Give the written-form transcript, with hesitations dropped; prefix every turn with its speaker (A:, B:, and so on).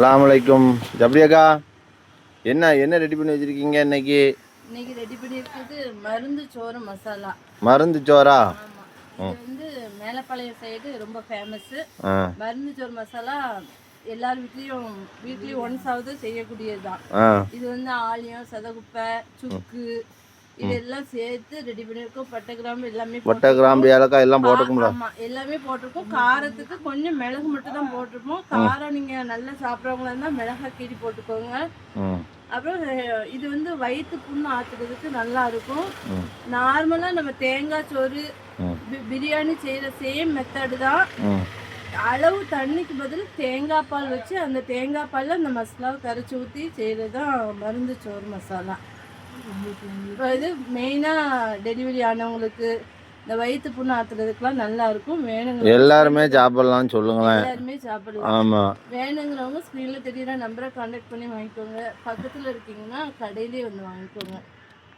A: அஸ்ஸலாமு அலைக்கும் ஜப்ரியாக்கா. என்ன ரெடி பண்ணி வச்சிருக்கீங்க இன்னைக்கு?
B: இன்னைக்கு ரெடி பண்ணியிருக்கிறது மருந்து சோறு மசாலா.
A: மருந்து சோறா?
B: ஆமாம், இது வந்து மேலப்பாளையம் சைடு ரொம்ப ஃபேமஸ்ஸு. மருந்து சோறு மசாலா எல்லார் வீக்லி ஒன்ஸ் ஆகுது செய்யக்கூடியது தான். இது வந்து ஆலியம், சதகுப்பை, சுக்கு இதெல்லாம் சேர்த்து ரெடி பண்ணியிருக்கோம். பட்டை கிராம்பு எல்லாமே,
A: பட்டை கிராம்பு ஏலக்காய் எல்லாம் போட்டுருக்கோம்.
B: ஆமாம், எல்லாமே போட்டிருக்கோம். காரத்துக்கு கொஞ்சம் மிளகு மட்டும் தான் போட்டிருப்போம். காரம் நீங்கள் நல்லா சாப்பிட்றவங்களா இருந்தால் மிளகாய் கீரி போட்டுக்கோங்க. அப்புறம் இது வந்து வயிற்று புண்ணு ஆற்றுறதுக்கு நல்லா இருக்கும். நார்மலாக நம்ம தேங்காய் சோறு பிரியாணி செய்கிற சேம் மெத்தடு தான். அளவு தண்ணிக்கு பதில் தேங்காய் பால் வச்சு அந்த தேங்காய் பாலில் அந்த மசாலாவை கரைச்சி ஊற்றி செய்கிறது தான் மருந்து சோறு மசாலா. இப்போ இது மெயினாக டெலிவரி ஆனவங்களுக்கு இந்த வயிற்று புண்ணு ஆற்றுறதுக்குலாம் நல்லா இருக்கும். வேணுங்க
A: எல்லாருமே சாப்பிடலாம்னு சொல்லுங்களேன்.
B: எல்லாருமே சாப்பிடலாம்.
A: ஆமாம்,
B: வேணுங்கிறவங்க ஸ்க்ரீனில் தெரியுற நம்பரை கான்டாக்ட் பண்ணி வாங்கிக்கோங்க. பக்கத்தில் இருக்கீங்கன்னா கடையிலே வந்து வாங்கிக்கோங்க.